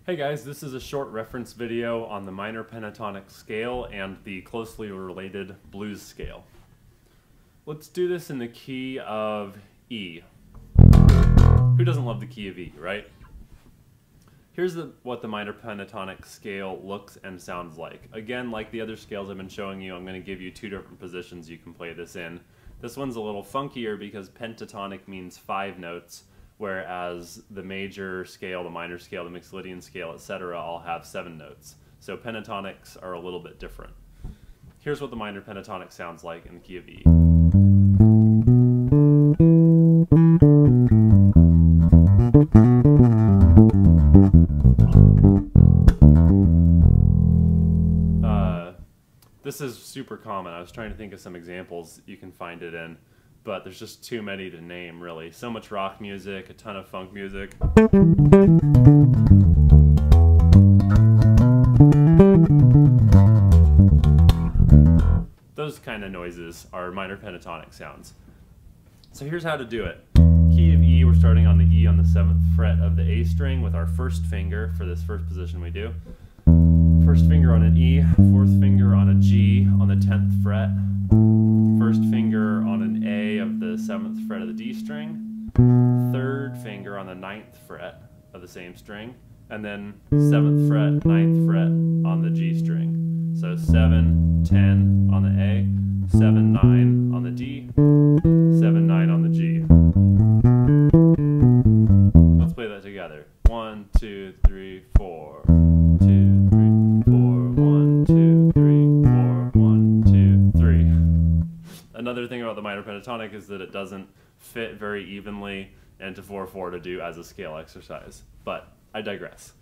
Hey guys, this is a short reference video on the minor pentatonic scale and the closely related blues scale. Let's do this in the key of E. Who doesn't love the key of E, right? Here's what the minor pentatonic scale looks and sounds like. Again, like the other scales I've been showing you, I'm going to give you two different positions you can play this in. This one's a little funkier because pentatonic means 5 notes, whereas the major scale, the minor scale, the Mixolydian scale, etc. all have 7 notes. So pentatonics are a little bit different. Here's what the minor pentatonic sounds like in the key of E. This is super common. I was trying to think of some examples you can find it in, but there's just too many to name, really. So much rock music, a ton of funk music. Those kind of noises are minor pentatonic sounds. So here's how to do it. Key of E, we're starting on the E on the 7th fret of the A string with our first finger for this first position we do. First finger on an E, 4th finger on a G on the 10th fret, first finger on an A of the 7th fret of the D string, 3rd finger on the 9th fret of the same string, and then 7th fret, 9th fret on the G string. So 7, 10 on the A, 7, 9 on the D, 7, 9 on the G. Let's play that together. 1, 2, 3, 4. 2, 3, 4. 1, 2, 3, 4. 1, 2, 3. Another thing about the minor pentatonic is that it doesn't fit very evenly into 4/4 to do as a scale exercise. But I digress.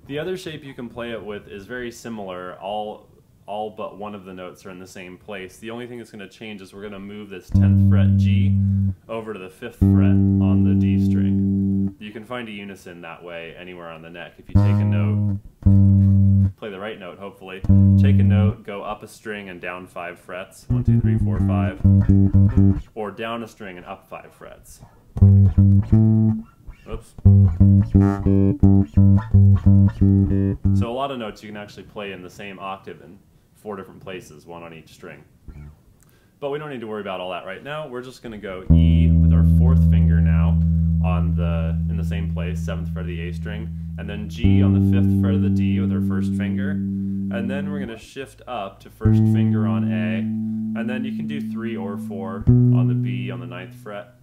The other shape you can play it with is very similar. All but one of the notes are in the same place. The only thing that's going to change is we're going to move this 10th fret G over to the 5th fret on the D string. You can find a unison that way anywhere on the neck. If you take a note, play the right note hopefully, take a note, go up a string and down 5 frets, 1, 2, 3, 4, 5, or down a string and up 5 frets. Oops. So a lot of notes you can actually play in the same octave in 4 different places, 1 on each string. But we don't need to worry about all that right now. We're just going to go E with our 4th finger now in the same place, 7th fret of the A string, and then G on the 5th fret of the D with our first finger, and then we're going to shift up to first finger on A, and then you can do 3 or 4 on the B on the 9th fret,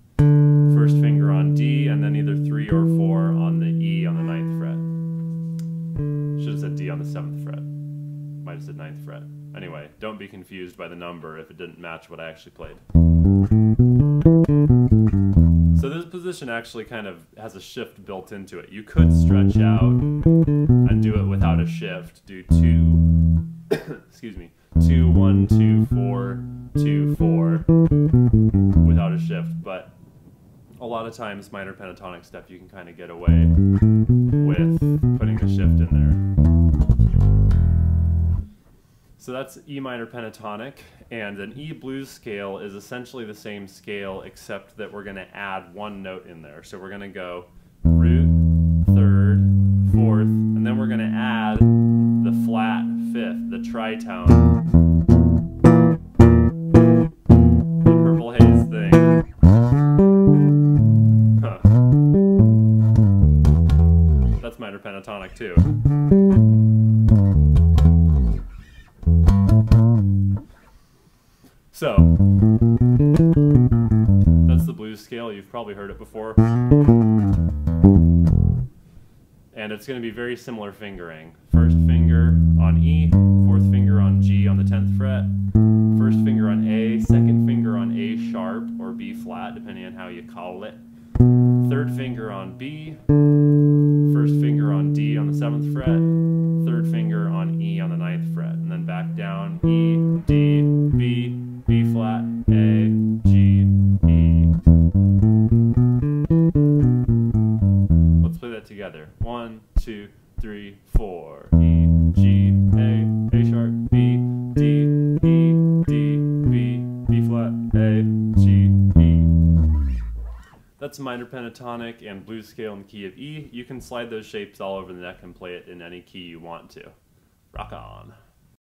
first finger on D, and then either 3 or 4 on the E on the 9th fret. Should have said D on the 7th fret. Might have said 9th fret. Anyway, don't be confused by the number if it didn't match what I actually played. So this position actually kind of has a shift built into it. You could stretch out and do it without a shift. Do 2, excuse me, 2, 1, 2, 4, 2, 4 without a shift. But a lot of times minor pentatonic stuff you can kind of get away with putting a shift in there. So that's E minor pentatonic, and an E blues scale is essentially the same scale except that we're going to add 1 note in there. So we're going to go root, 3rd, 4th, and then we're going to add the flat 5th, the tritone, the purple haze thing. Huh. That's minor pentatonic too. So, that's the blues scale. You've probably heard it before. And it's going to be very similar fingering. First finger on E, 4th finger on G on the 10th fret, first finger on A, 2nd finger on A sharp or B flat, depending on how you call it, 3rd finger on B, first finger on D on the 7th fret, 3rd finger on E on the 9th fret, and then back down E, D, B, B flat, A, G, E. Let's play that together. 1, 2, 3, 4. E, G, A sharp, B, D, E, D, B, B flat, A, G, E. That's minor pentatonic and blues scale in the key of E. You can slide those shapes all over the neck and play it in any key you want to. Rock on.